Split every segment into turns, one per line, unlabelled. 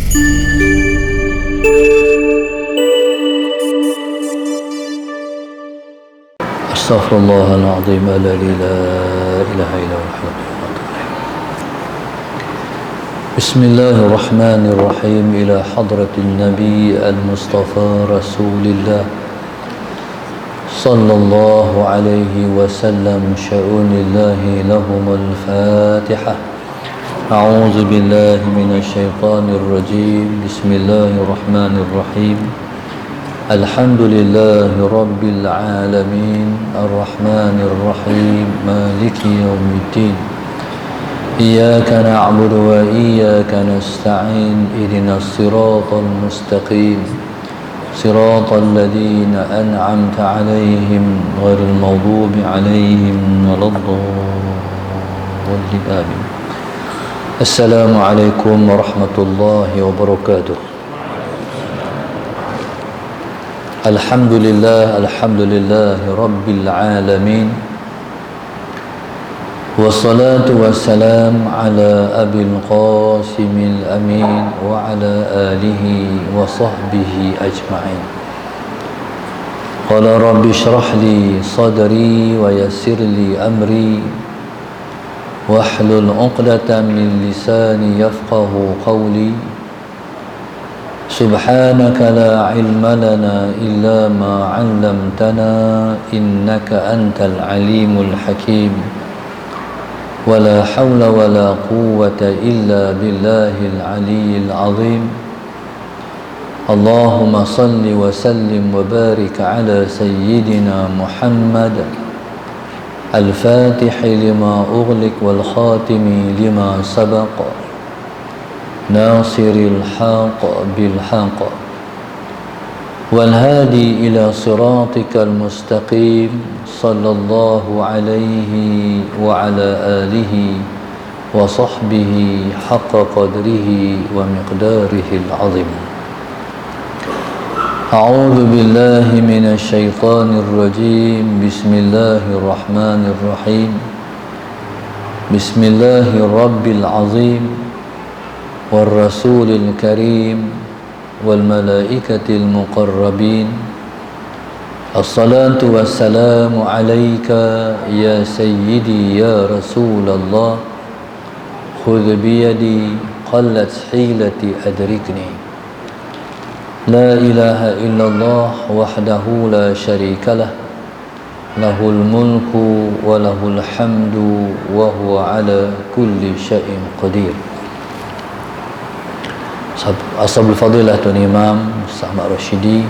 Astaghfirullahaladzim, alladzi la ilaha illa huwa. Bismillahirrahmanirrahim. Ila hadratin Nabi al-Mustafa Rasulillah sallallahu alaihi wasallam, sya'unillahi lahumul Fatihah. A'udzu billahi minasy syaithanir rajim. Bismillahirrahmanirrahim. Alhamdulillahi rabbil alamin, arrahmanir rahim, maliki yaumiddin. Iyyaka na'budu wa iyyaka nasta'in. Ihdinas siratal mustaqim, siratal ladzina an'amta 'alaihim ghairil maghdubi 'alaihim waladdallin. Amin. Assalamualaikum warahmatullahi wabarakatuh. Alhamdulillah, alhamdulillahi rabbil alamin. Wassalatu wassalam ala abil qasimil amin wa ala alihi wa sahbihi ajma'in. Qala rabbi shrah li sadri wa yassir li amri wahlul 'uqdatam min lisani yafqahu qawli. Subhanaka la ilma lana illa ma 'allamtana innaka antal alimul hakim. Wala hawla wala quwwata illa billahil aliyyil azim. Allahumma salli wa sallim wa barik ala sayyidina Muhammad al-fatihi lima ughliq wal khatimi lima sabaq, nasiril haqq bil haqq wal hadi ila siratikal mustaqim. Sallallahu alaihi wa ala alihi wa sahbihi haqqa qadrihi wa miqdarihil azim. A'udzu billahi minasy syaithanir rajim. Bismillahirrahmanirrahim. Bismillahirabbil azim war rasulil karim wal malaikatil muqarrabin. Assalatu wassalamu alayka ya sayyidi ya Rasulullah. Khudh biyadi qallat hilati adrikni. La ilaha illallah wahdahu la syarikalah, lahul mulku wa lahul hamdu wa huwa ala kulli syai'in qadir. Ashabul fadilah Tuan Imam Ustaz Ahmad Rashidi,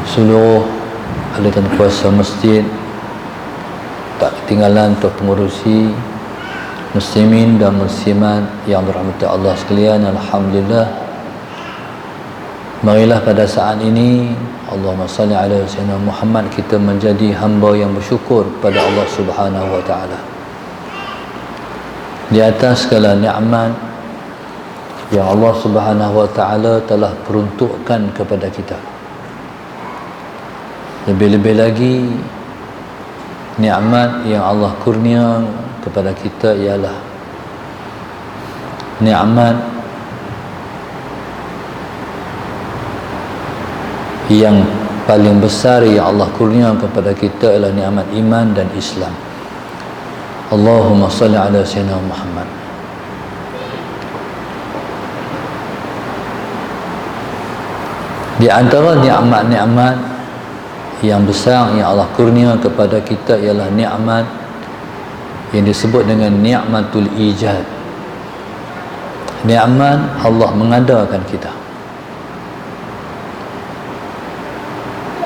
seluruh ahli dan kuasa masjid, tak ketinggalan tuan pengurusi, muslimin dan muslimat yang dirahmati Allah sekalian. Alhamdulillah, marilah pada saat ini Allahumma salli ala sayyidina Muhammad, kita menjadi hamba yang bersyukur kepada Allah Subhanahu wa taala di atas segala nikmat yang Allah Subhanahu wa taala telah peruntukkan kepada kita. Lebih-lebih lagi, nikmat yang Allah kurnia kepada kita ialah nikmat yang paling besar yang Allah kurnia kepada kita ialah nikmat iman dan Islam. Allahumma salli ala sayyidina Muhammad. Di antara nikmat-nikmat yang besar yang Allah kurnia kepada kita ialah nikmat yang disebut dengan nikmatul ijad. Nikmat Allah mengadakan kita.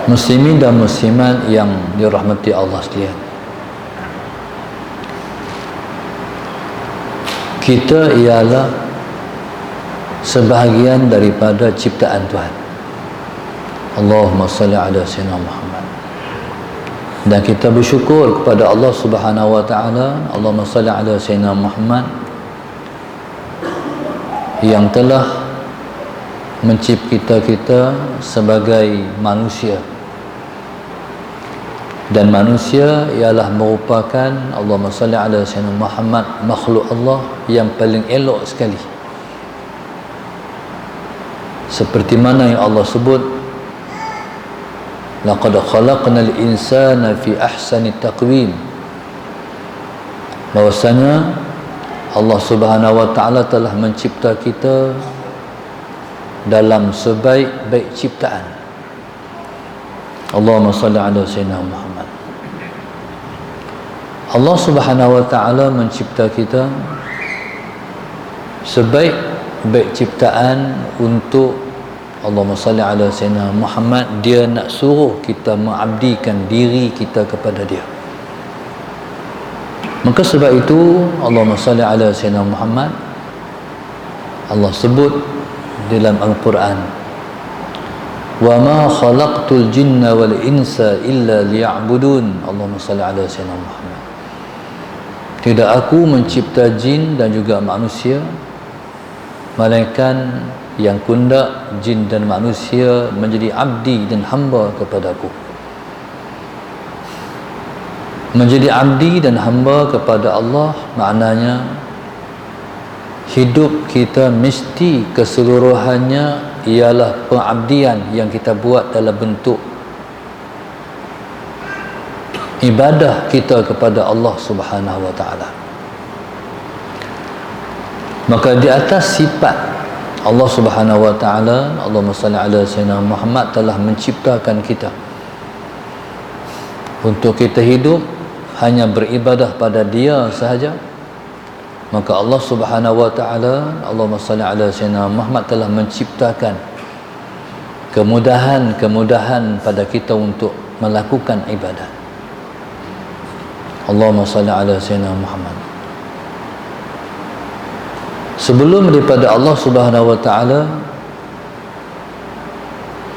Muslimin dan muslimat yang dirahmati Allah sekalian, kita ialah sebahagian daripada ciptaan Tuhan. Allahumma salli ala sayyidina Muhammad. Dan kita bersyukur kepada Allah Subhanahu wa taala. Allahumma salli ala sayyidina Muhammad yang telah mencipta kita sebagai manusia. Dan manusia ialah merupakan, Allahumma salli ala sayyidina Muhammad, makhluk Allah yang paling elok sekali. seperti mana yang Allah sebut, laqad khalaqnal insana fi ahsani taqwim, bahwasanya Allah Subhanahu wa taala telah mencipta kita dalam sebaik-baik ciptaan. Allahumma salli ala sayyidina Muhammad. Allah Subhanahu wa taala mencipta kita sebaik-baik ciptaan untuk Allahumma salli ala sayyidina Muhammad. Dia nak suruh kita mengabdikan diri kita kepada dia. Maka sebab itu Allahumma salli ala sayyidina Muhammad, Allah sebut dalam Al-Quran, wa ma khalaqtul jinna wal insa illa liya'budun. Allahumma salli ala sayyidina Muhammad. Tidak aku mencipta jin dan juga manusia melainkan yang kundak jin dan manusia menjadi abdi dan hamba kepadaku. Menjadi abdi dan hamba kepada Allah maknanya hidup kita mesti keseluruhannya ialah pengabdian yang kita buat dalam bentuk ibadah kita kepada Allah Subhanahu wa taala. Maka di atas sifat Allah Subhanahu wa taala, Allahumma salli ala sayyidina Muhammad, telah menciptakan kita untuk kita hidup hanya beribadah pada Dia sahaja. Maka Allah Subhanahu wa taala, Allahumma salli ala sayyidina Muhammad, telah menciptakan kemudahan-kemudahan pada kita untuk melakukan ibadat. Allahumma salli ala sayyidina Muhammad. Sebelum daripada Allah Subhanahu wa taala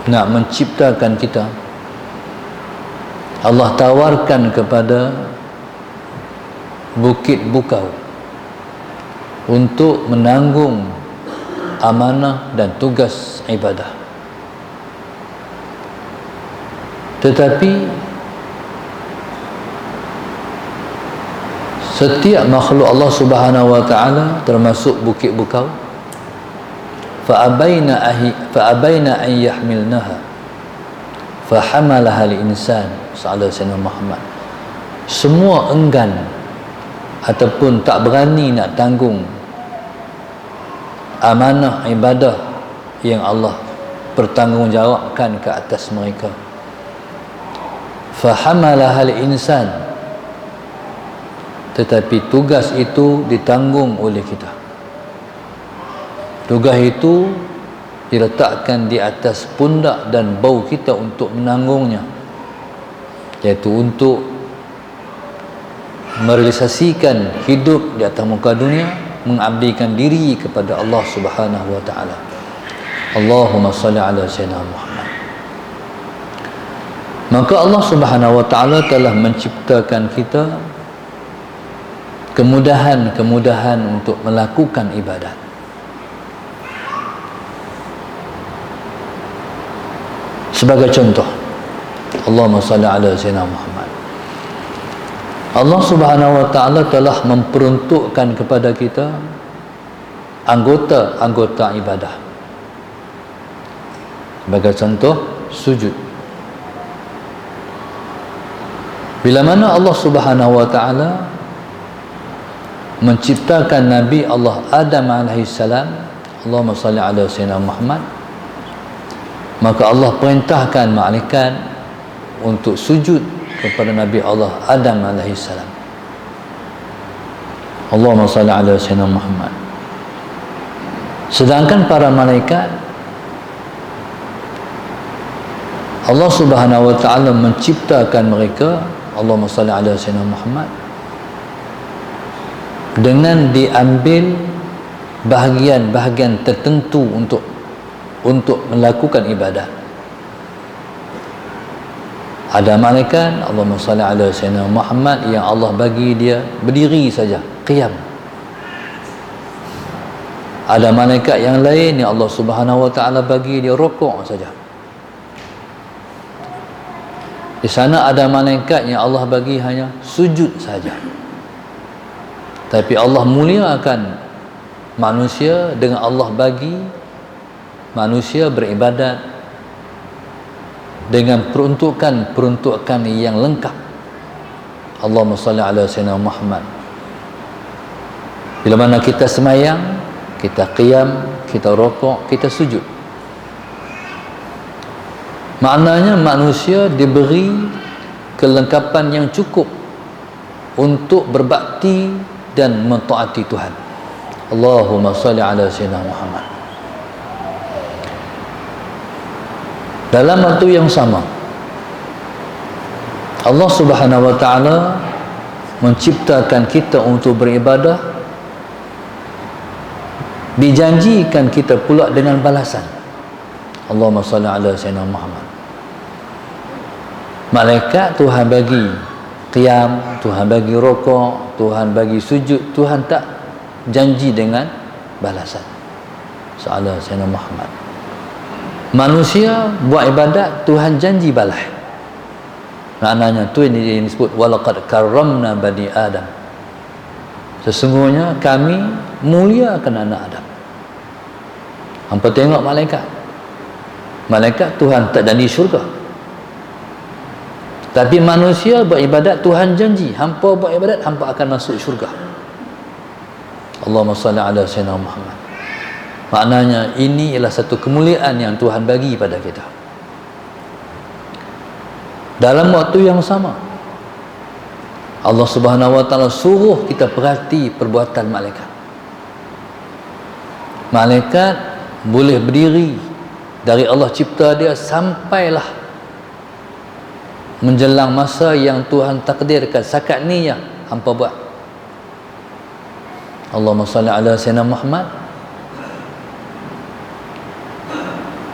nak menciptakan kita, Allah tawarkan kepada Bukit Bukau untuk menanggung amanah dan tugas ibadah. Tetapi setiap makhluk Allah Subhanahu wa taala termasuk Bukit Bukau, fa abaina an yahmilnaha fa hamalaha al-insan sallallahu alaihi Muhammad. Semua enggan ataupun tak berani nak tanggung amanah ibadah yang Allah pertanggungjawabkan ke atas mereka. Fa hamalaha al-insan, tetapi tugas itu ditanggung oleh kita. Tugas itu diletakkan di atas pundak dan bau kita untuk menanggungnya, iaitu untuk merealisasikan hidup di atas muka dunia, mengabdikan diri kepada Allah Subhanahu wa taala. Allahumma salli ala sayyidina Muhammad. Maka Allah Subhanahu wa taala telah menciptakan kita kemudahan-kemudahan untuk melakukan ibadat. Sebagai contoh, Allahumma salli ala sayyidina Muhammad. Allah Subhanahu wa taala telah memperuntukkan kepada kita anggota-anggota ibadah. Sebagai contoh, sujud. Bila mana Allah Subhanahu wa taala menciptakan Nabi Allah Adam alaihissalam, Allahumma salli ala sayyidina Muhammad, maka Allah perintahkan malaikat untuk sujud kepada Nabi Allah Adam alaihissalam. Allahumma salli ala sayyidina Muhammad. Sedangkan para malaikat, Allah Subhanahu wa taala menciptakan mereka, Allahumma salli ala sayyidina Muhammad, dengan diambil bahagian-bahagian tertentu untuk melakukan ibadah. Ada malaikat, Allahumma salli ala sayyidina Muhammad, yang Allah bagi dia berdiri saja, qiyam. Ada malaikat yang lain yang Allah Subhanahu wa taala bagi dia rukuk saja. Di sana ada malaikat yang Allah bagi hanya sujud saja. Tapi Allah muliakan manusia dengan Allah bagi manusia beribadat dengan peruntukan yang lengkap. Allahumma salli ala sayyidina Muhammad. Bila mana kita semayang, kita qiyam, kita rukuk, kita sujud, maknanya manusia diberi kelengkapan yang cukup untuk berbakti dan mentaati Tuhan. Allahumma salli ala sayyidina Muhammad. Dalam waktu yang sama, Allah Subhanahu wa ta'ala menciptakan kita untuk beribadah, dijanjikan kita pula dengan balasan. Allahumma salli ala sayyidina Muhammad. Malaikat Tuhan bagi qiyam, Tuhan bagi rukuk, Tuhan bagi sujud, Tuhan tak janji dengan balasan. Sallallahu alaihi wasallam Muhammad. Manusia buat ibadat, Tuhan janji balas. Maknanya tu ini disebut walaqad karramna bani Adam. Sesungguhnya kami muliakan anak Adam. Hampa tengok malaikat. Malaikat Tuhan tak janji syurga. Tapi manusia buat ibadat, Tuhan janji hampa buat ibadat, hampa akan masuk syurga. Allahumma salli ala sayyidina Muhammad. Maknanya ini ialah satu kemuliaan yang Tuhan bagi pada kita. Dalam waktu yang sama, Allah Subhanahu wa ta'ala suruh kita perhati perbuatan malaikat. Malaikat boleh berdiri dari Allah cipta dia sampailah menjelang masa yang Tuhan takdirkan. Sakat ni ya hampa buat. Allahumma salli ala sayyidina Muhammad.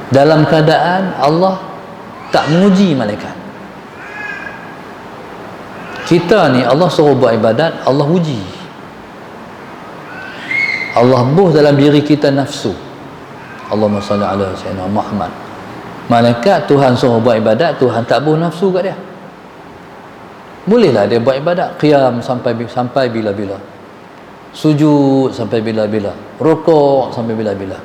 Dalam keadaan Allah tak menguji malaikat. Kita ni Allah suruh buat ibadat, Allah uji. Allah buh dalam diri kita nafsu. Allahumma salli ala sayyidina Muhammad. Malaikat Tuhan suruh buat ibadat, Tuhan tak buh nafsu kat dia. Bolehlah dia buat ibadat, qiyam sampai bila-bila, sujud sampai bila-bila, rukuk sampai bila-bila.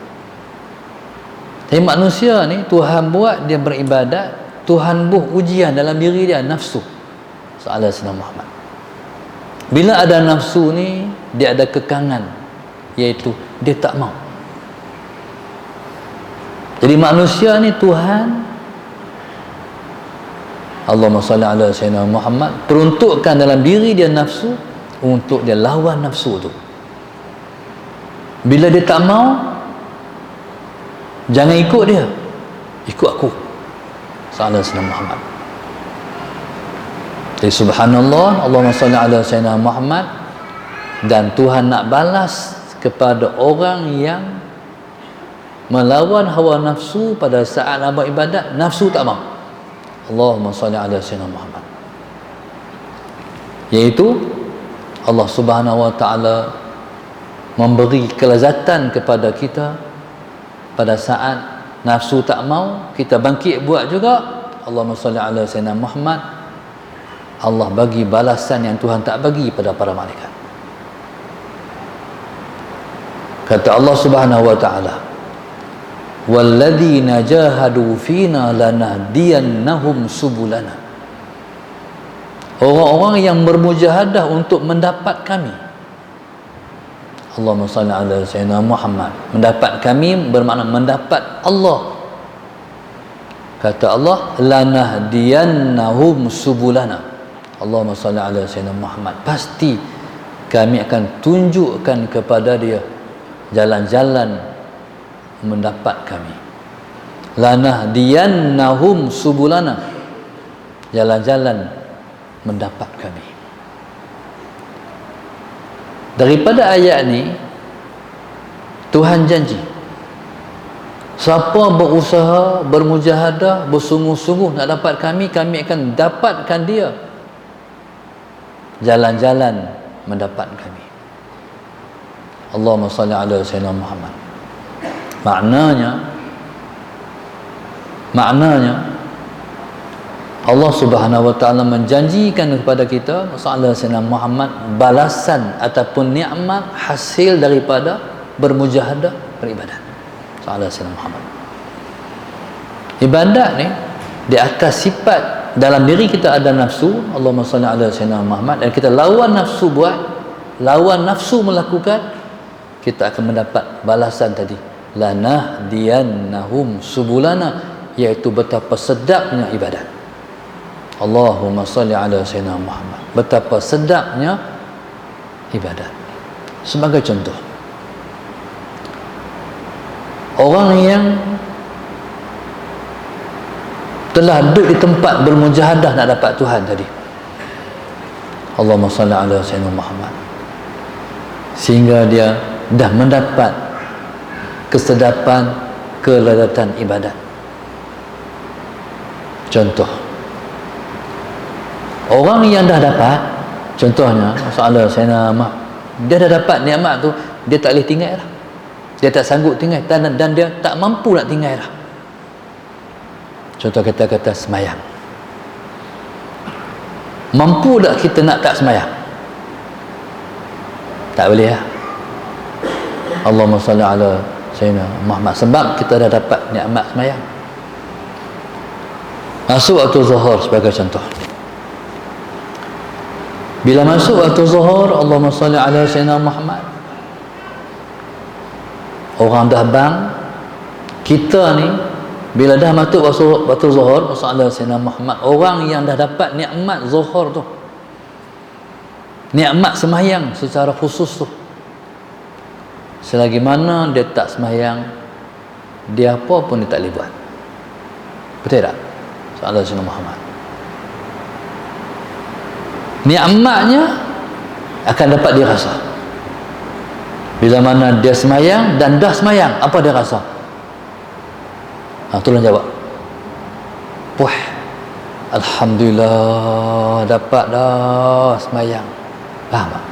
Tapi manusia ni Tuhan buat dia beribadat, Tuhan buh ujian dalam diri dia, nafsu. Sallallahu alaihi Muhammad. Bila ada nafsu ni, dia ada kekangan, iaitu dia tak mau. Jadi manusia ni Tuhan, Allahumma salli ala sayyidina Muhammad, peruntukkan dalam diri dia nafsu untuk dia lawan nafsu tu. Bila dia tak mau, jangan ikut dia, ikut aku. Sallallahu alaihi Muhammad. Jadi subhanallah, Allahumma salli ala sayyidina Muhammad. Dan Tuhan nak balas kepada orang yang melawan hawa nafsu pada saat nak buat ibadat, nafsu tak mau. Allahumma salli ala sayyidina Muhammad. Iaitu Allah Subhanahu wa ta'ala memberi kelezatan kepada kita pada saat nafsu tak mau, kita bangkit buat juga. Allahumma salli ala sayyidina Muhammad. Allah bagi balasan yang Tuhan tak bagi pada para malaikat. Kata Allah Subhanahu wa ta'ala, walladzina jahadu fina lanahdiyannahum subulana. Orang-orang yang bermujahadah untuk mendapat kami. Allahumma salli ala sayyidina Muhammad. Mendapat kami bermakna mendapat Allah. Kata Allah, lanahdiyannahum subulana. Allahumma salli ala sayyidina Muhammad. Pasti kami akan tunjukkan kepada dia jalan-jalan mendapat kami. Lanahdiyannahum subulana. Jalan-jalan mendapat kami. Daripada ayat ni Tuhan janji, siapa berusaha, bermujahadah, bersungguh-sungguh nak dapat kami, kami akan dapatkan dia jalan-jalan mendapat kami. Allahumma salli ala sayyidina Muhammad. Maknanya Allah Subhanahu wa ta'ala menjanjikan kepada kita, sallallahu alaihi wasallam Muhammad, balasan ataupun nikmat hasil daripada bermujahadah beribadat. Sallallahu alaihi wasallam Muhammad. Ibadat ni di atas sifat dalam diri kita ada nafsu, Allahumma salli ala sayyidina Muhammad, dan kita lawan nafsu buat, lawan nafsu melakukan, kita akan mendapat balasan tadi, lanahdiyannahum subulana, iaitu betapa sedapnya ibadat. Allahumma salli ala sayyidina Muhammad, betapa sedapnya ibadat. Sebagai contoh, orang yang telah duduk di tempat bermujahadah nak dapat Tuhan tadi, Allahumma salli ala sayyidina Muhammad, sehingga dia dah mendapat kesedapan, kelezatan ibadat. Contoh, orang yang dah dapat, contohnya masalah sayyidina Muhammad, dia dah dapat nikmat tu, dia tak boleh tinggal dah, dia tak sanggup tinggal, dan dia tak mampu nak tinggal dah. Contoh kita kata semayang, mampu tak kita nak tak semayang? Tak boleh lah. Allahumma salli ala sayyidina Muhammad, sebab kita dah dapat nikmat semayang. Masuk waktu zuhur sebagai contoh, bila masuk waktu zuhur, Allahumma salli ala sayyidina Muhammad, orang dah bang, kita ni bila dah masuk waktu zuhur, masalah sayyidina Muhammad, orang yang dah dapat nikmat zuhur tu, nikmat semayang secara khusus tu, selagi mana dia tak semayang, dia apa pun dia tak boleh buat. Betul tak? Masalah sayyidina Muhammad, nikmatnya akan dapat dia rasa bila mana dia semayang, dan dah semayang, apa dia rasa? Tolong jawab. Puh, alhamdulillah, dapat dah semayang. Faham tak?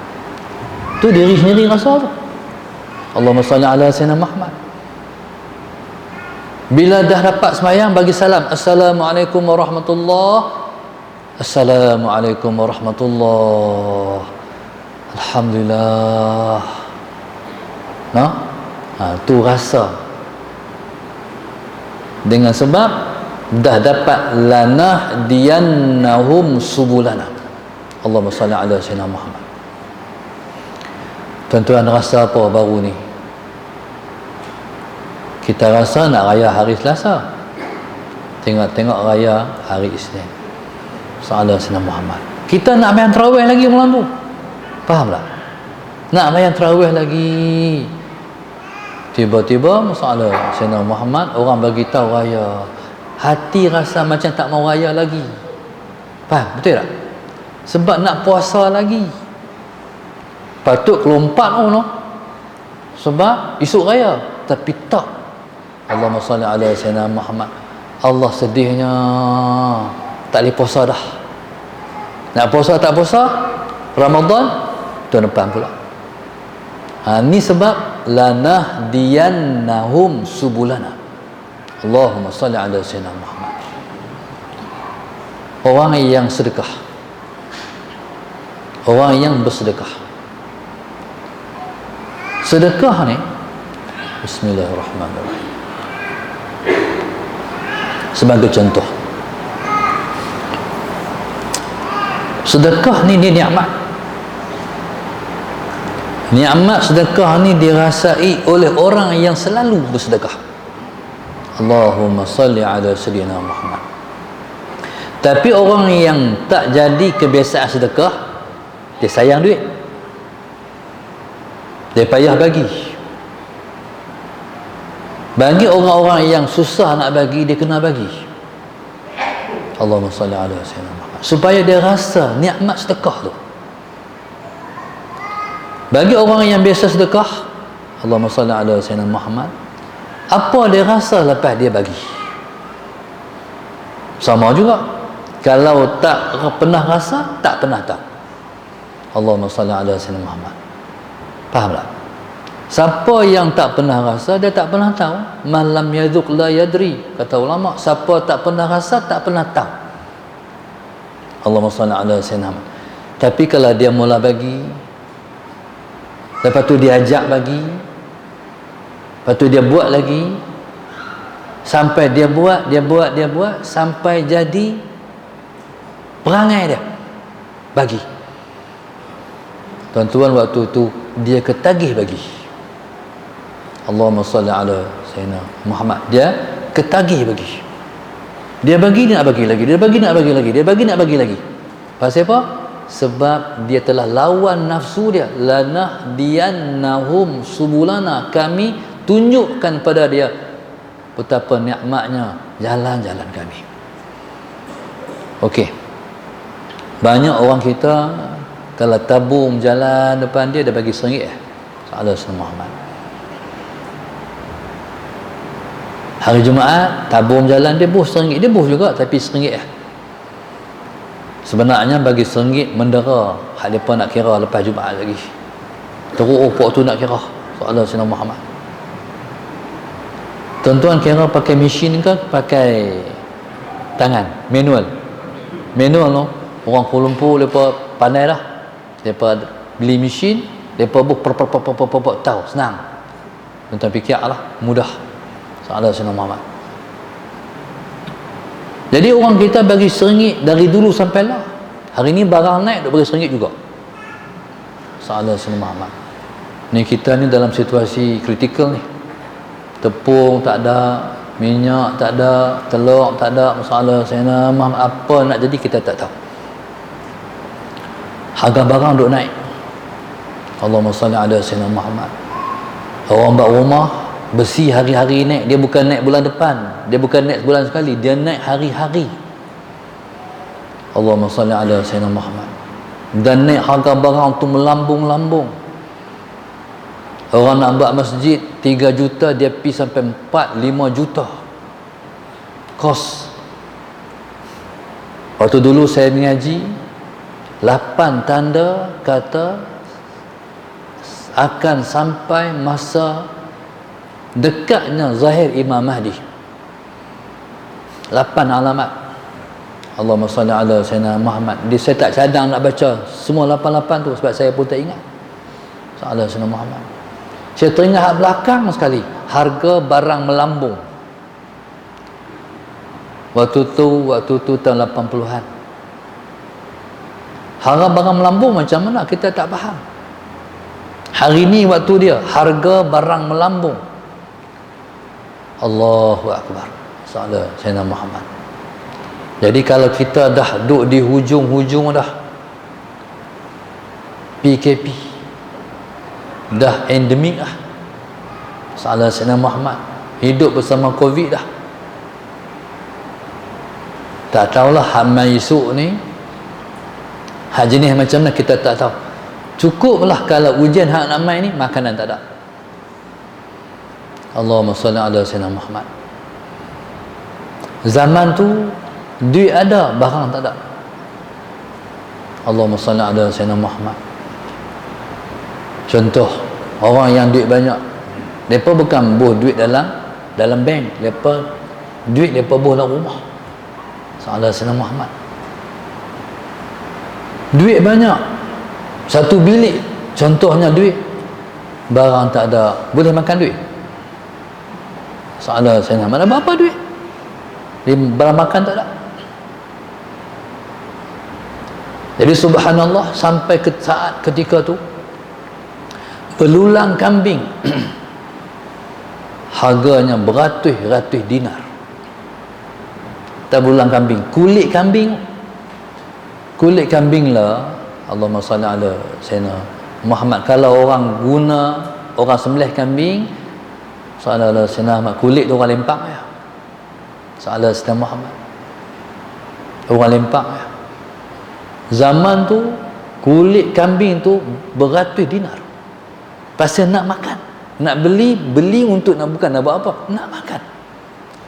Tu diri sendiri rasa tu. Allahumma salli ala sayyidina Muhammad. Bila dah dapat semayang, bagi salam, assalamualaikum warahmatullahi, assalamualaikum warahmatullahi, alhamdulillah. Tu rasa, dengan sebab dah dapat lanahdiyannahum subulana. Allahumma salli ala sayyidina Muhammad. Tuan-tuan rasa apa baru ni? Kita rasa nak raya hari Selasa, tengok raya hari Isnin. Sallallahu alaihi wasallam Muhammad. Kita nak main tarawih lagi malam tu. Faham tak? Nak main tarawih lagi. Tiba-tiba masalah Sayyidina Muhammad, orang bagi tahu raya. Hati rasa macam tak mau raya lagi. Faham? Betul tak? Sebab nak puasa lagi. Patut kelompat no. Sebab esok raya. Tapi tak. Allahumma salli ala Sayyidina Muhammad. Allah sedihnya, tak boleh puasa dah. Nak puasa tak puasa, Ramadan tahun depan pula. Ni sebab lanahdiyannahum subulana. Allahumma salli ala sayyidina Muhammad. Orang yang sedekah, orang yang bersedekah, sedekah ni, bismillahirrahmanirrahim, sebagai contoh, sedekah ni dia nikmat. Nikmat sedekah ni dirasai oleh orang yang selalu bersedekah. Allahumma salli ala sayyidina Muhammad. Tapi orang yang tak jadi kebiasaan sedekah, dia sayang duit, dia payah bagi. Bagi orang-orang yang susah nak bagi, dia kena bagi. Allahumma salli ala sayyidina Muhammad, supaya dia rasa nikmat sedekah tu. Bagi orang yang biasa sedekah, Allahumma salli ala sayyidina Muhammad, apa dia rasa lepas dia bagi? Sama juga. Kalau tak pernah rasa, tak pernah tahu. Allahumma salli ala sayyidina Muhammad. Faham tak? Siapa yang tak pernah rasa, dia tak pernah tahu. Malam yadhuq la yadri, kata ulama. Siapa tak pernah rasa, tak pernah tahu. Allahumma salli ala sayyidina Muhammad. Tapi kalau dia mula bagi, lepas tu dia ajak bagi, lepas tu dia buat lagi, Sampai dia buat sampai jadi perangai dia bagi. Tuan-tuan, waktu tu dia ketagih bagi. Allahumma salli ala Sayyidina Muhammad. Dia ketagih bagi. Dia bagi, nak bagi lagi. Dia bagi, nak bagi lagi. Dia bagi, nak bagi lagi. Pasal apa? Sebab dia telah lawan nafsu dia. Lanahdiyannahum subulana. Kami tunjukkan pada dia betapa nikmatnya jalan-jalan kami. Okey. Banyak orang kita kalau tabung jalan depan dia bagi RM1 Salah Muhammad. Hari Jumaat tabung jalan dia buh RM1. Dia buh juga tapi RM1 Sebenarnya bagi RM1 mendera. Hak depa nak kira lepas Jumaat lagi. Teruk pok tu nak kira. Salah Muhammad. Tuan-tuan kira pakai mesin ke pakai tangan? Manual no. Orang Kuala Lumpur mereka pandai dah. Mereka beli mesin, mereka buh tahu, senang. Tuan-tuan fikirlah, mudah. Salah Muhammad. Jadi orang kita bagi RM1 dari dulu sampai lah. Hari ni barang naik duk bagi RM1 juga. Salah Muhammad. Ni kita ni dalam situasi kritikal ni. Tepung tak ada, minyak tak ada, telur tak ada, masalah Sayyidina Muhammad, apa nak jadi kita tak tahu. Harga barang duk naik. Allahumma salli ala Sayyidina Muhammad. Orang buat rumah besi hari-hari naik. Dia bukan naik bulan depan, dia bukan naik sebulan sekali, dia naik hari-hari. Allahumma salli ala Sayyidina Muhammad. Dan naik harga barang tu melambung-lambung. Orang nak buat masjid 3 juta, dia pergi sampai 4-5 juta kos. Waktu dulu saya mengaji, 8 tanda kata akan sampai masa dekatnya zahir Imam Mahdi. 8 alamat. Allahumma salli ala Sayyidina Muhammad. Saya tak cadang nak baca semua 88 tu sebab saya pun tak ingat. Salah Sayyidina Muhammad. Saya teringat hak belakang sekali, harga barang melambung. Waktu tu tahun 80-an. Harga barang melambung macam mana kita tak faham. Hari ni waktu dia harga barang melambung. Allahu Akbar. Salah Sayyidina Muhammad. Jadi kalau kita dah duduk di hujung-hujung dah PKP, dah endemik lah, Salah Sayyidina Muhammad, hidup bersama Covid dah, tak tahulah hak esok ni hak jenis macam mana kita tak tahu. Cukuplah kalau ujian hak nak mai ni makanan tak ada. Allahumma salli ala Sayyidina Muhammad. Zaman tu duit ada, barang tak ada. Allahumma salli ala Sayyidina Muhammad. Contoh, orang yang duit banyak, mereka bukan buh duit dalam bank, mereka duit mereka buh dalam rumah. Salah Sayyidina Muhammad. Duit banyak, satu bilik, contohnya duit, barang tak ada, boleh makan duit. Salah Sayyidina Muhammad. Berapa duit? Barang makan tak ada. Jadi subhanallah, sampai ke saat ketika tu belulang kambing harganya beratus-ratus dinar. Tak belulang kambing, kulit kambing lah. Allahumma salli ala Sayyidina Muhammad. Kalau orang sembelih kambing, sallallahu alaihi wasallam, kulit tu orang lempak ya. Sallallahu alaihi wasallam Muhammad. Orang lempak ya. Zaman tu kulit kambing tu beratus dinar. Pasal nak makan, nak beli untuk nak, bukan nak buat apa, nak makan.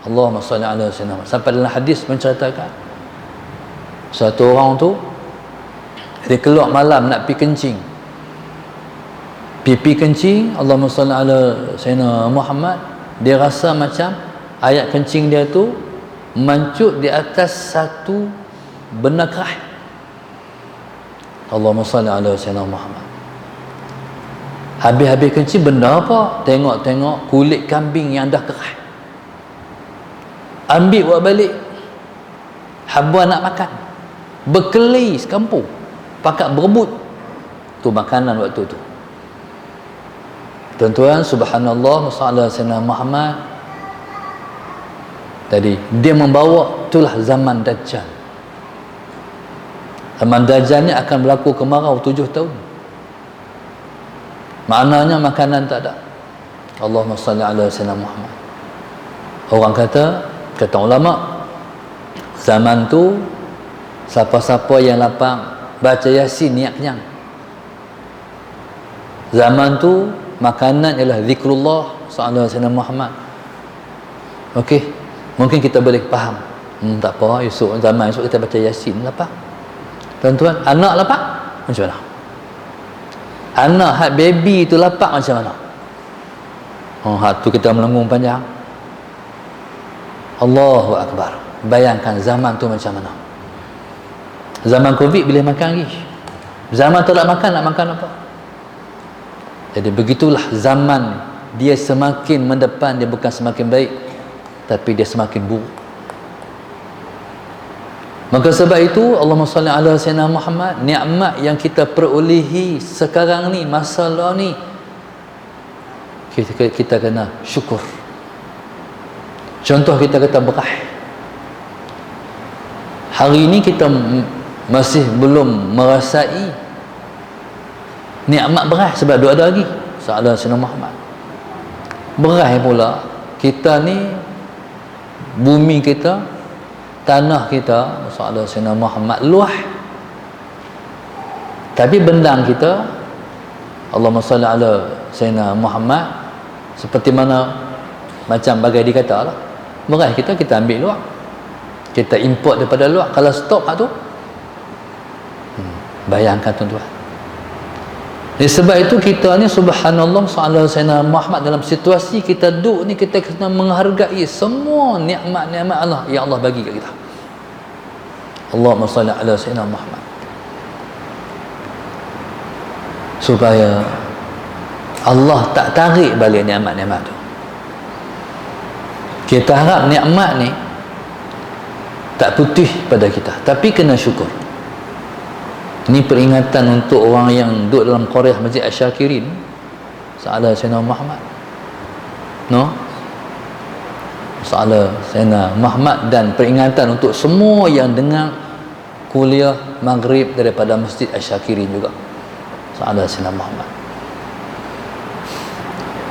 Allahumma salli ala Sayyidina. Sampai dalam hadis menceritakan satu orang tu dia keluar malam nak pergi kencing, pipi kencing, Allahumma salli ala Sayyidina Muhammad. Dia rasa macam ayat kencing dia tu mancut di atas satu benda kerah. Allahumma salli ala Sayyidina Muhammad. Habis-habis kencing, benda apa? Tengok-tengok kulit kambing yang dah kerah. ambil buat balik, habuan nak makan, berkeli sekampung, pakat berebut tu makanan waktu tu. Tuan-tuan, subhanallah, sallallahu alaihi Muhammad tadi dia membawa, itulah zaman Dajjal. Zaman Dajjal ni akan berlaku kemarau 7 tahun. Maknanya makanan tak ada. Allahumma salli ala sayyidina Muhammad. Orang kata ulama, zaman tu siapa-siapa yang lapang baca Yasin niat kenyang. Zaman tu makanan ialah zikrullah sallallahu alaihi wasallam Muhammad. Okey, mungkin kita boleh faham. Tak apa, zaman esok kita baca Yasin lapang. Tuan-tuan, anak lapang macam mana? Anak hak baby tu lapang macam mana? Hak tu kita melengung panjang. Allahu Akbar. Bayangkan zaman tu macam mana. Zaman Covid boleh makan lagi. Zaman tak nak makan apa? Jadi begitulah zaman. Dia semakin mendepan, dia bukan semakin baik, tapi dia semakin buruk. Maka sebab itu Allahumma salli ala sayyidina Muhammad, nikmat yang kita perolehi sekarang ni, masalah ni, kita kena syukur. Contoh kita kata beras. Hari ini kita masih belum merasai nikmat beras sebab duk ada lagi. Sallallahu alaihi Muhammad. Beras pula, kita ni bumi kita, tanah kita, sallallahu alaihi Muhammad, luah. Tapi bendang kita, Allahumma salli ala sayyidina Muhammad, seperti mana macam bagai dikata lah, beras kita ambil luar, kita import daripada luar. Kalau stop tu, bayangkan tuan-tuan. Sebab itu kita ni subhanallah sallallahu alaihi wasallam Muhammad, dalam situasi kita duduk ni, kita kena menghargai semua nikmat-nikmat Allah yang Allah bagi kat kita. Allahumma salli ala sayyidina Muhammad, supaya Allah tak tarik balik nikmat-nikmat tu. Kita harap nikmat ni tak putih pada kita, tapi kena syukur. Ini peringatan untuk orang yang duduk dalam Qaryah Masjid Asy-Syakirin Sa'ala Sayyidina Muhammad, Sa'ala Sayyidina Muhammad, dan peringatan untuk semua yang dengar kuliah Maghrib daripada Masjid Asy-Syakirin juga. Sa'ala Sayyidina Muhammad.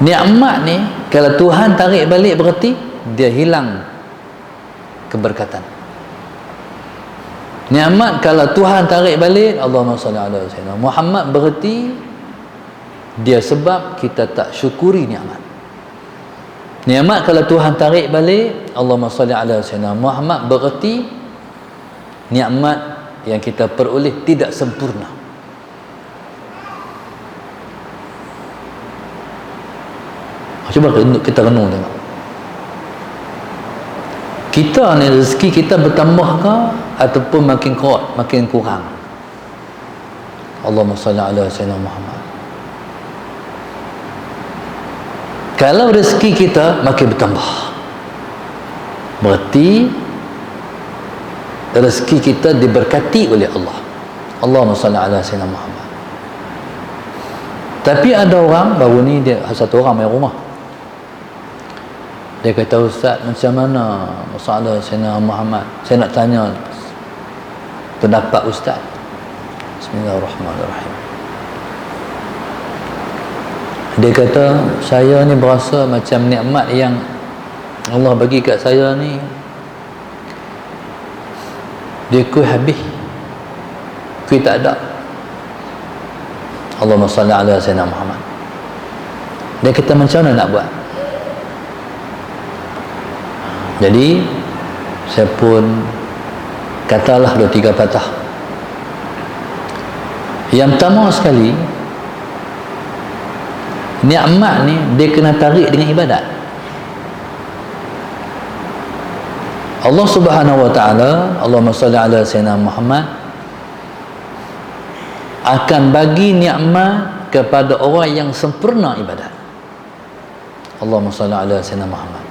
Nikmat ni kalau Tuhan tarik balik, berarti dia hilang keberkatan. Nikmat kalau Tuhan tarik balik, Allahumma salli ala sayyidina Muhammad, berarti dia sebab kita tak syukuri nikmat. Nikmat kalau Tuhan tarik balik, Allahumma salli ala sayyidina Muhammad, berarti nikmat yang kita peroleh tidak sempurna. Cuba kita renung tengok. Kita ni rezeki kita bertambah ke ataupun makin kuat, makin kurang? Allahumma salli ala sayyidina Muhammad. Kalau rezeki kita makin bertambah, berarti rezeki kita diberkati oleh Allah. Allahumma salli ala sayyidina Muhammad. Tapi ada orang, baru ni dia satu orang main rumah, dia kata, Ustaz, macam mana masalah Sayyidina Muhammad? Saya nak tanya pendapat Ustaz. Bismillahirrahmanirrahim. Dia kata, saya ni berasa macam nikmat yang Allah bagi kat saya ni, dia kuih habis, kuih tak ada. Allahumma salli ala Sayyidina Muhammad. Dia kata, macam mana nak buat? Jadi saya pun katalah 2-3 patah. Yang pertama sekali, nikmat ni dia kena tarik dengan ibadat. Allah Subhanahu wa taala, Allahumma salli ala sayyidina Muhammad, akan bagi nikmat kepada orang yang sempurna ibadat. Allahumma salli ala sayyidina Muhammad.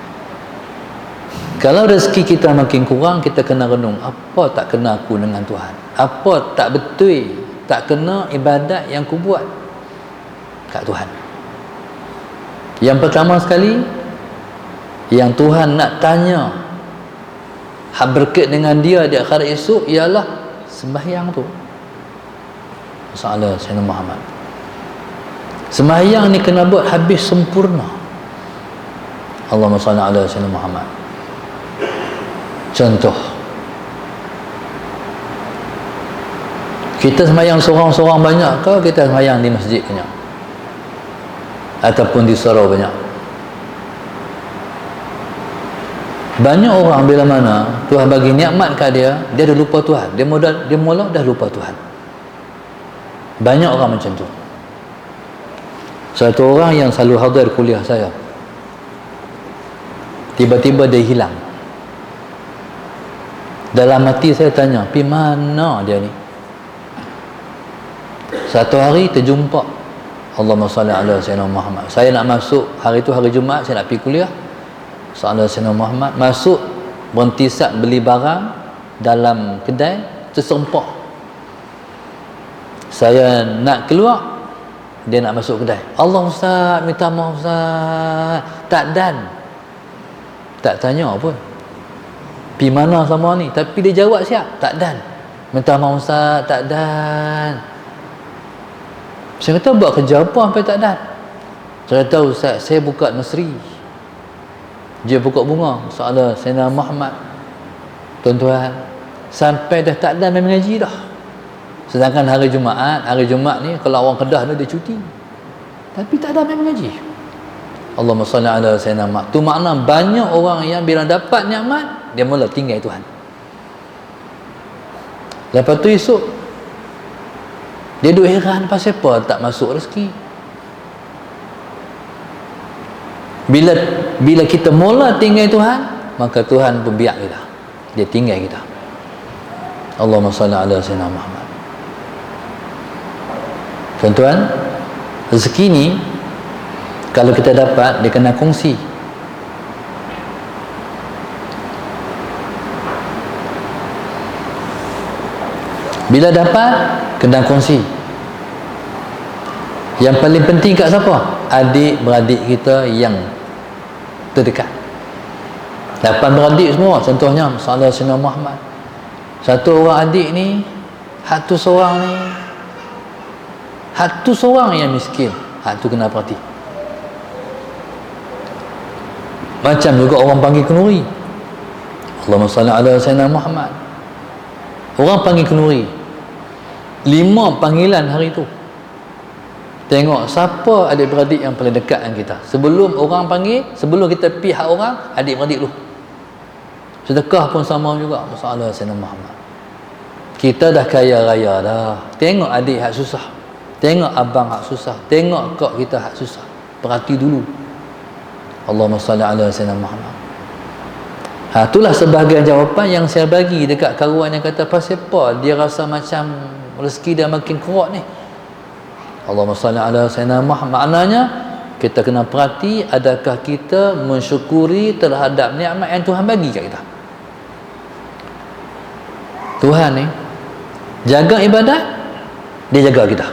Kalau rezeki kita makin kurang, kita kena renung, apa tak kena aku dengan Tuhan, apa tak betul, tak kena ibadat yang aku buat kat Tuhan. Yang pertama sekali yang Tuhan nak tanya hak berkait dengan dia di akhirat esok ialah sembahyang tu. Masalah Sayyidina Muhammad, sembahyang ni kena buat habis sempurna. Allahumma salli ala Sayyidina Muhammad. Contoh, kita sembahyang seorang-seorang banyak ke kita sembahyang di masjid banyak ataupun di surau banyak? Banyak orang bila mana Tuhan bagi nikmat kat dia, dia dah lupa Tuhan, dia mula dah lupa Tuhan. Banyak orang macam tu. Satu orang yang selalu hadir kuliah saya, tiba-tiba dia hilang. Dalam hati saya tanya, pi mana dia ni? Satu hari terjumpa, Allahumma salli ala Sayyidina Muhammad. Saya nak masuk, hari tu hari Jumaat, saya nak pergi kuliah. Sallallahu Sayyidina Muhammad, masuk berhenti sat beli barang dalam kedai, terserempak. Saya nak keluar, dia nak masuk kedai. Allah Ustaz, minta maaf Ustaz, tak dan. Tak tanya pun pi mana sama ni, tapi dia jawab siap, tak dan. Minta maaf Ustaz, tak dan. Saya kata buat kerja apa sampai tak dan? Saya kata Ustaz, saya buka nursery, dia buka bunga. Soalan Sayyidina Muhammad, tuan-tuan, sampai dah tak dan main mengaji dah. Sedangkan hari Jumaat ni kalau orang Kedah ni dia cuti, tapi tak ada main mengaji. Allahumma salli ala Sayyidina Muhammad. Tu makna banyak orang yang bila dapat nikmat dia mula tinggal Tuhan. Lepas tu esok dia duk heran pasal apa tak masuk rezeki. Bila kita mula tinggal Tuhan, maka Tuhan pun biar kita, dia tinggal kita. Allahumma salli ala Sayyidina Muhammad. Tuan-tuan, rezeki ni kalau kita dapat, dia kena kongsi. Bila dapat, kena kongsi. Yang paling penting kat siapa? Adik-beradik kita yang terdekat. 8 beradik semua, contohnya Salah Sayyidina Muhammad. Satu orang adik ni, satu seorang yang miskin, tu kena perhati. Macam juga orang panggil kenuri. Allahumma salli ala Sayyidina Muhammad. Orang panggil kenuri, 5 panggilan hari tu. Tengok siapa adik-beradik yang paling dekat dengan kita. Sebelum orang panggil, sebelum kita pihak orang, adik-beradik dulu. Sedekah pun sama juga. Masalah Sayyidina Muhammad. Kita dah kaya raya dah. Tengok adik hak susah, tengok abang hak susah, tengok kak kita hak susah. Perhati dulu. Allahumma salli ala Sayyidina Muhammad. Itulah sebahagian jawapan yang saya bagi dekat kawan yang kata pasal apa dia rasa macam rezeki dia makin kuat ni. Allahumma salli ala Sayyidina Muhammad. Maknanya kita kena perhati adakah kita mensyukuri terhadap nikmat yang Tuhan bagi kat kita. Tuhan ni jaga ibadat, dia jaga kita.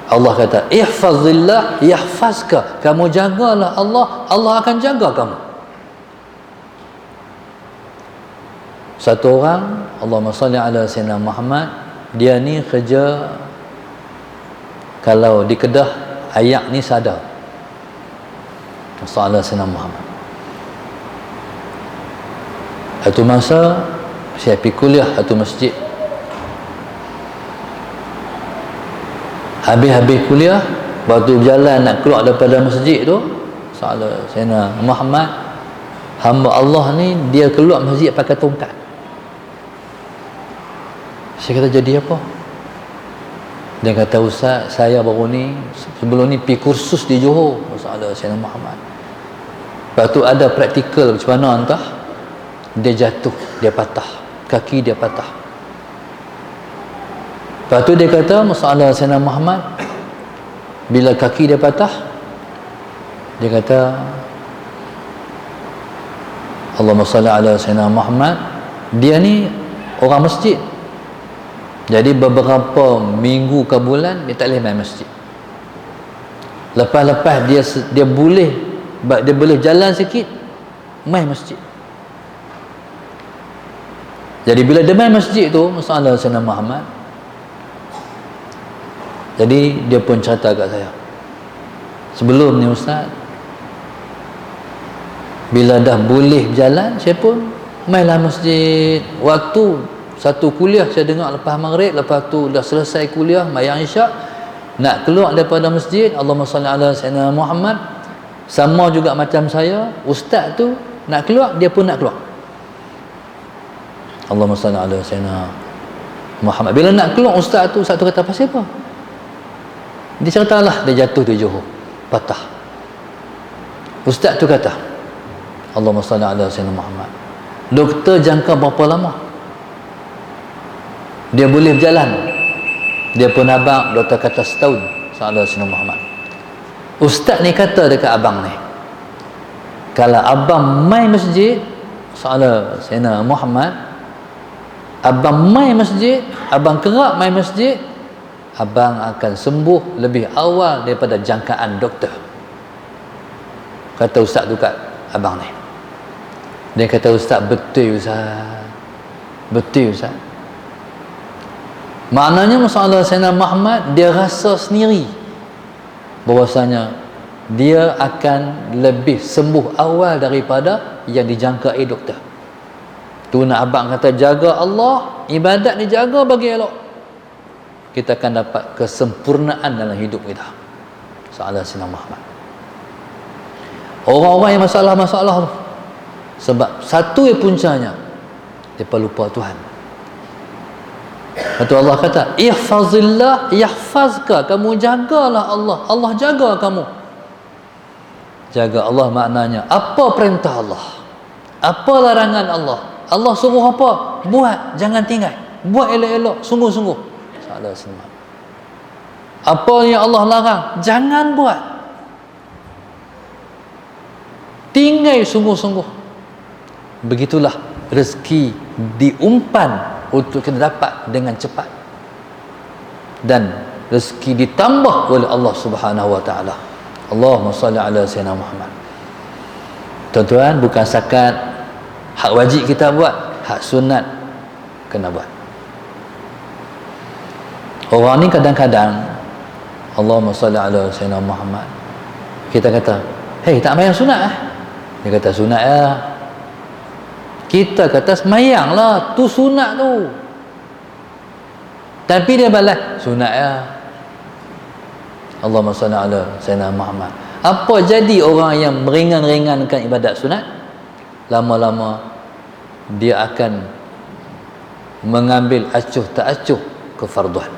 Allah kata ihfazillah yahfazka, kamu jagalah Allah, Allah akan jaga kamu. Satu orang, Allahumma salli ala Sayyidina Muhammad, dia ni kerja kalau di Kedah ayak ni sadar. Sallallahu Sayyidina Muhammad. Satu masa saya pergi kuliah satu masjid. Habis kuliah, waktu berjalan nak keluar daripada masjid tu, Sayyidina Muhammad, hamba Allah ni dia keluar masjid pakai tongkat. Saya kata jadi apa? Dia kata Ustaz, saya baru ni sebelum ni pergi kursus di Johor. Sayyidina Muhammad. Lepas tu ada praktikal macam mana entah, dia jatuh, dia patah, kaki dia patah. Lepas tu dia kata masalah Sayyidina Muhammad, bila kaki dia patah, dia kata Allahumma salli ala Sayyidina Muhammad, dia ni orang masjid. Jadi beberapa minggu ke bulan dia tak boleh main masjid. Lepas-lepas dia boleh jalan sikit, main masjid. Jadi bila dia main masjid tu, masalah Sayyidina Muhammad, jadi dia pun cerita kat saya, sebelum ni Ustaz, bila dah boleh berjalan, saya pun mainlah masjid. Waktu satu kuliah saya dengar lepas maghrib, lepas tu dah selesai kuliah mayang isyak, nak keluar daripada masjid, Allahumma salli ala Sayyidina Muhammad, sama juga macam saya, ustaz tu nak keluar, dia pun nak keluar, Allahumma salli ala Sayyidina Muhammad. Bila nak keluar ustaz tu kata pasal apa? Dia ceritalah dia jatuh di Johor, patah. Ustaz tu kata, Allahumma salli ala Sayyidina Muhammad. Doktor jangka berapa lama dia boleh berjalan? Dia pun abang, doktor kata setahun. Sallallahu Sayyidina Muhammad. Ustaz ni kata dekat abang ni, kalau abang main masjid, sallallahu Sayyidina Muhammad, abang main masjid, abang kerap main masjid, abang akan sembuh lebih awal daripada jangkaan doktor. Kata ustaz tu kat abang ni. Dia kata, ustaz, betul ustaz, betul ustaz. Maknanya masalah Sayyidina Muhammad, dia rasa sendiri bahwasanya dia akan lebih sembuh awal daripada yang dijangkai doktor. Tu nak abang kata, jaga Allah, ibadat dijaga bagi elok, kita akan dapat kesempurnaan dalam hidup kita. Salah Sayyidina Muhammad. Orang-orang yang masalah-masalah tu, sebab satu yang puncanya, dia lupa Tuhan. Kata Allah kata, ihfazillah yahfazka, kamu jagalah Allah, Allah jaga kamu. Jaga Allah maknanya, apa perintah Allah, apa larangan Allah, Allah suruh apa, buat, jangan tinggal, buat elok-elok, sungguh-sungguh. Salah semua. Apa yang Allah larang, jangan buat, tinggal sungguh-sungguh. Begitulah rezeki diumpan untuk kita dapat dengan cepat, dan rezeki ditambah oleh Allah Subhanahu wa taala. Allahumma salli ala Sayyidina Muhammad. Tuan-tuan, bukan setakat hak wajib kita buat, hak sunat kena buat. Orang ni kadang-kadang Allahumma salli ala Sayyidina Muhammad, kita kata, hey, tak mayang sunat eh? Dia kata sunat ya. Kita kata semayang lah, tu sunat tu. Tapi dia balas, sunat ya. Allahumma salli ala Sayyidina Muhammad. Apa jadi orang yang meringan-ringankan ibadat sunat? Lama-lama dia akan mengambil acuh tak acuh ke farduan.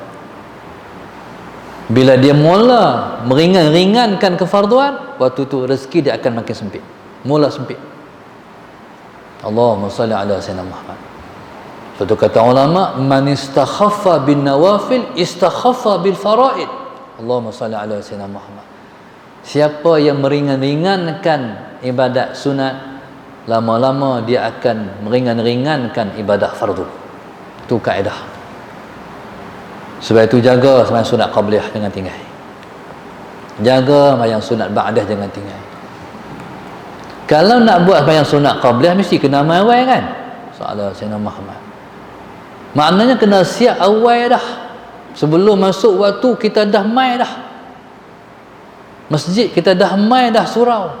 Bila dia mula meringan-ringankan ke farduan, waktu tu rezeki dia akan makin sempit. Mula sempit. Allahumma salli ala Sayyidina Muhammad. Suatu kata ulama, man istakhaffa bin nawafil istakhaffa bil faraid. Allahumma salli ala Sayyidina Muhammad. Siapa yang meringan-ringankan ibadat sunat, lama-lama dia akan meringan-ringankan ibadat fardu. Itu kaedah. Sebab itu jaga sembahyang sunat qabliyah jangan tinggal. Jaga sembahyang sunat ba'dah jangan tinggal. Kalau nak buat sembahyang sunat qabliyah mesti kena awal kan? Soalan Sayyidina Muhammad. Maknanya kena siap awal dah. Sebelum masuk waktu kita dah mai dah. Masjid kita dah mai dah surau.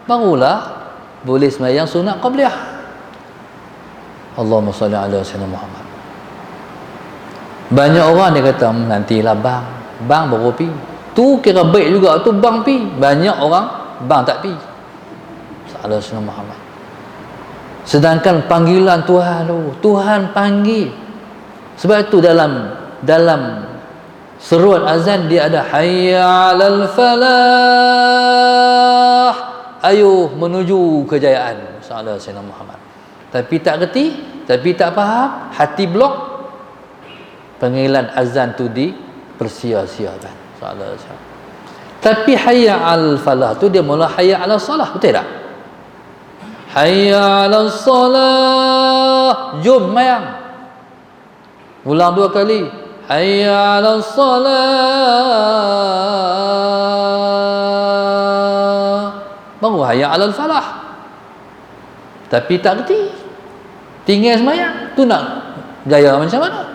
Barulah boleh sembahyang sunat qabliyah. Allahumma salli ala Sayyidina Muhammad. Banyak orang dia kata, nantilah bang baru pi. Tu kira baik juga tu bang pi. Banyak orang bang tak pi. Salah Sayyidina Muhammad. Sedangkan panggilan Tuhan tu, Tuhan panggil. Sebab itu dalam seruan azan dia ada hayya 'alal falah, ayo menuju kejayaan. Salah Sayyidina Muhammad. Tapi tak reti, tapi tak faham, hati blok, panggilan azan tu dipersia-siakan. Salah Sayyidina. Tapi hayya 'alal falah tu dia mula hayya 'alal salah, betul tak? hayya 'alas salah, jom mayang. Ulang 2 kali, hayya 'alas salah, baru hayya 'alal falah. Tapi tak reti, tinggal semayang tu, nak berjaya macam mana?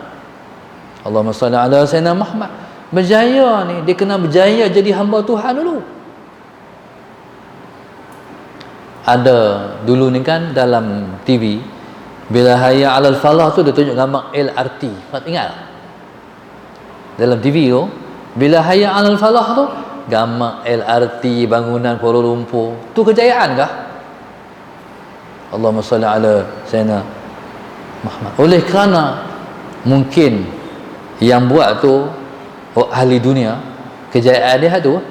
Allahumma salli ala sayyidina Muhammad. Berjaya ni, dia kena berjaya jadi hamba Tuhan dulu. Ada dulu ni kan dalam TV, bila hayya 'alal falah tu dia tunjuk gambar LRT. Kau ingat? Dalam TV tu, bila hayya 'alal falah tu gambar LRT, bangunan Kuala Lumpur. Tu kejayaan kah? Allahumma salli ala sayyidina Muhammad. Oleh kerana mungkin yang buat tu ahli dunia, kejayaan dia tu.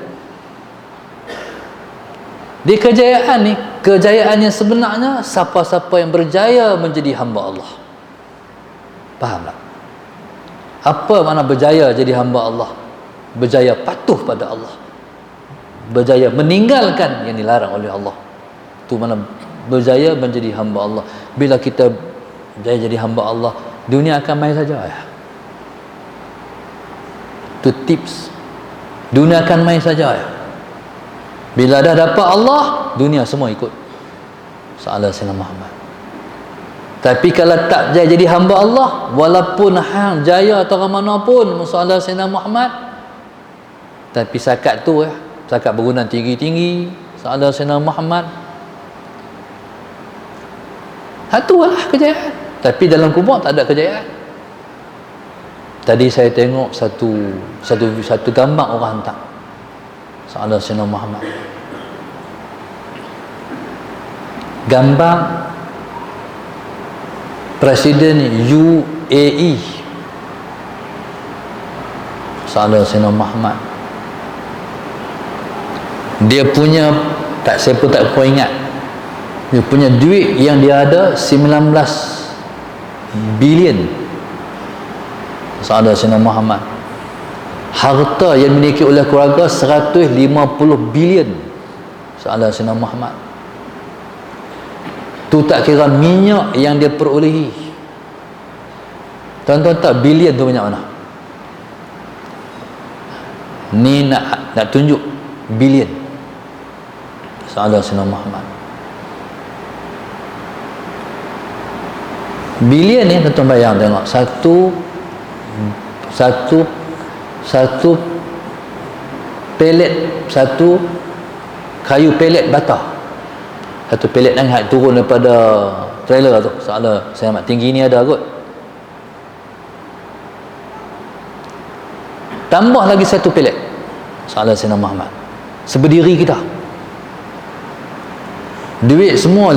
Di kejayaan ni, kejayaan yang sebenarnya siapa-siapa yang berjaya menjadi hamba Allah. Faham tak? Apa makna berjaya jadi hamba Allah? Berjaya patuh pada Allah, berjaya meninggalkan yang dilarang oleh Allah. Tu mana berjaya menjadi hamba Allah. Bila kita berjaya jadi hamba Allah, dunia akan main saja ya. Tu tips. Dunia akan main saja ya. Bila dah dapat Allah, dunia semua ikut. Salah Sayyidina Muhammad. Tapi kalau tak jaya jadi hamba Allah, walaupun hang jaya atau orang mana pun, salah Sayyidina Muhammad, tapi sakat tu ya, sakat bergunan tinggi-tinggi, salah Sayyidina Muhammad, itulah kejayaan. Tapi dalam kubur tak ada kejayaan. Tadi saya tengok satu gambar orang hantar salah Sayyidina Muhammad. Gambar Presiden UAE salah Sayyidina Muhammad. Dia punya, saya pun tak ingat, dia punya duit yang dia ada 19 bilion sahabat Sayyidina Muhammad. Harta yang dimiliki oleh keluarga 150 bilion sahabat Sayyidina Muhammad. Tu tak kira minyak yang dia perolehi. Tuan-tuan tak bilion tu banyak mana? Ni nak tunjuk bilion sahabat Sayyidina Muhammad. Bilion ni tuan-tuan bayang tengok, satu pelet, satu kayu pelet bata, satu pelet yang turun daripada trailer tu, salah saya amat tinggi ni ada kot, tambah lagi satu pelet salah Sayyidina Muhammad, seberdiri kita. Duit semua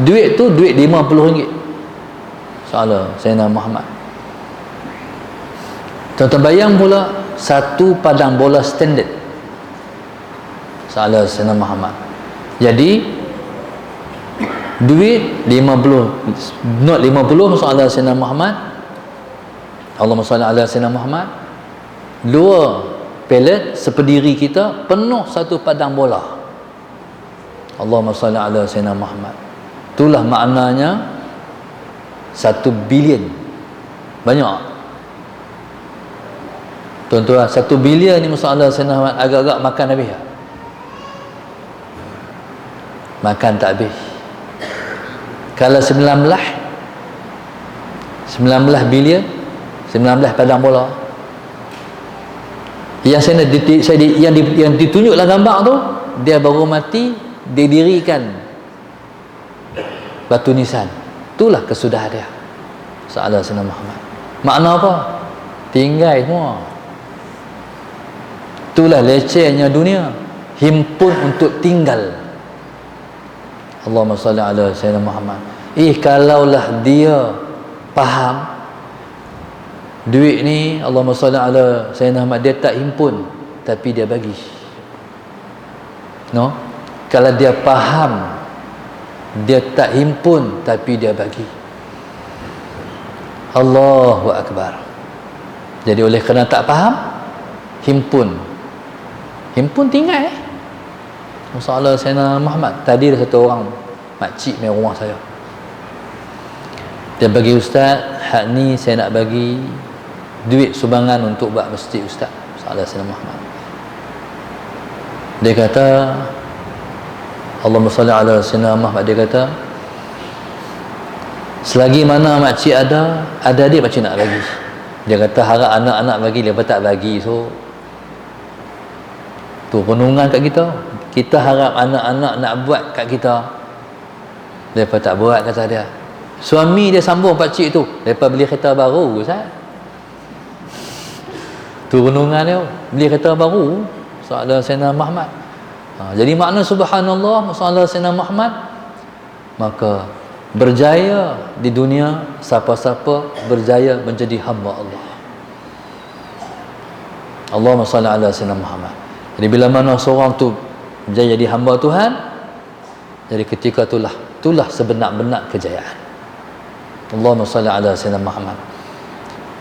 duit tu duit RM50 salah Sayyidina Muhammad. Tuan-tuan bayang pula satu padang bola standard salah Sayyidina Muhammad. Jadi duit 50, not 50 salah Sayyidina Muhammad. Allahumma salli ala Sayyidina Muhammad. 2 pelet seperdiri kita penuh satu padang bola. Allahumma salli ala Sayyidina Muhammad. Itulah maknanya 1 bilion. Banyak tuan-tuan. 1 bilion ni masalah Sayyidina Muhammad agak-agak makan habis tak? Makan tak habis. Kalau 19 bilion, 19 padang bola, yang yang ditunjuk dalam gambar tu, dia baru mati, dia dirikan batu nisan. Itulah kesudahan dia sahabat Sayyidina Muhammad. Makna apa? Tinggal semua. Itulah lecehnya dunia, himpun untuk tinggal. Allahumma salli ala Sayyidina Muhammad. Kalaulah dia faham duit ni, Allahumma salli ala Sayyidina Muhammad, dia tak himpun tapi dia bagi. No? Kalau dia faham dia tak himpun tapi dia bagi. Allahu Akbar. Jadi oleh kerana tak faham, himpun tinggal. Masalah Sayyidina Muhammad. Tadi ada satu orang makcik main rumah saya. Dia bagi ustaz, hak ni saya nak bagi duit sumbangan untuk buat masjid ustaz sallallahu alaihi wasallam. Dia kata, Allahumma salli ala sayyidina Muhammad, dia kata, selagi mana makcik ada dia makcik nak bagi. Dia kata harap anak-anak bagi, dia tak bagi. So tu renungan kat kita. Kita harap anak-anak nak buat kat kita, mereka tak buat, kata dia. Suami dia sambung pakcik tu, mereka beli kereta baru, Ustaz. Tu renungan dia, beli kereta baru Saudara Sayyidina Muhammad. Jadi makna subhanallah Saudara Sayyidina Muhammad, maka berjaya di dunia siapa-siapa berjaya menjadi hamba Allah. Allahumma salli ala Sayyidina Muhammad. Jadi bila mana seorang tu berjaya jadi hamba Tuhan, jadi ketika itulah sebenar-benar kejayaan. Allahumma salli ala Sayyidina Muhammad.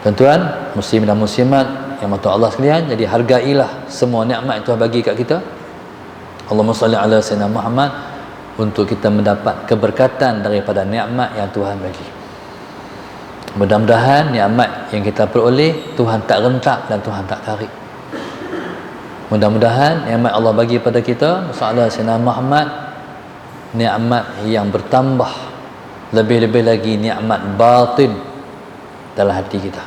Tuan-tuan, muslim dan muslimat yang mata Allah sekalian, jadi hargailah semua nikmat yang Tuhan bagi kat kita. Allahumma salli ala Sayyidina Muhammad, untuk kita mendapat keberkatan daripada nikmat yang Tuhan bagi. Mudah-mudahan nikmat yang kita peroleh Tuhan tak rentak dan Tuhan tak tarik. Mudah-mudahan nikmat Allah bagi pada kita sallallahu alaihi wasallam Muhammad, nikmat yang bertambah, lebih-lebih lagi nikmat batin dalam hati kita.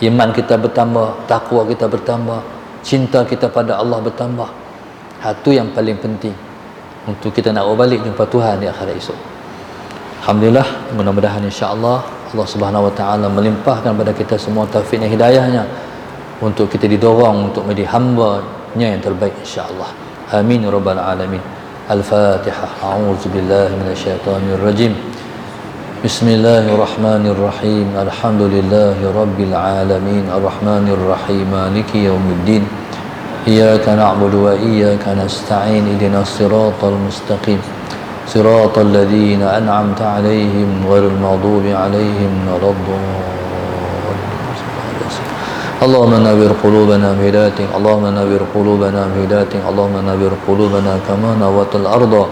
Iman kita bertambah, takwa kita bertambah, cinta kita pada Allah bertambah. Itu yang paling penting untuk kita nak balik jumpa Tuhan di akhirat esok. Alhamdulillah, mudah-mudahan insya-Allah Allah Subhanahu wa taala melimpahkan pada kita semua taufik dan hidayahnya untuk kita didorong untuk menjadi hamba-Nya yang terbaik insya-Allah. Amin ya rabbal alamin. Al-Fatihah. A'udzubillahi minasyaitonir rajim. Bismillahirrahmanirrahim. Alhamdulillahi rabbil alamin. Arrahmanir rahim. Maliki yaumiddin. Iyyaka na'budu wa iyyaka nasta'in. Ihdinas siratal mustaqim. Siratal ladzina an'amta 'alaihim ghairil maghdubi 'alaihim waladdallin. Allahumma nawwir qulubana bihidayati, Allahumma nawwir qulubana bihidayati, Allahumma nawwir qulubana kama nawwatal arda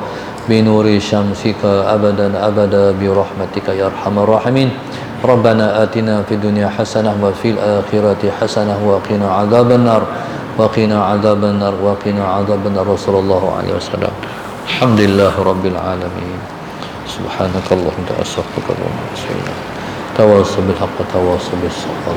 bi nuri syamsika abadan abada bi rahmatika ya arhamar rahimin. Rabbana atina fid dunya hasanah wa fil akhirati hasanah wa qina adzaban nar wa qina adzaban nar wa qina adzaban nar. Sallallahu alaihi wasallam. Alhamdulillah rabbil alamin. Subhanakallahumma wa astaghfiruka wa atubu ilaik. Tawassul bil haqq, tawassul bis sabr.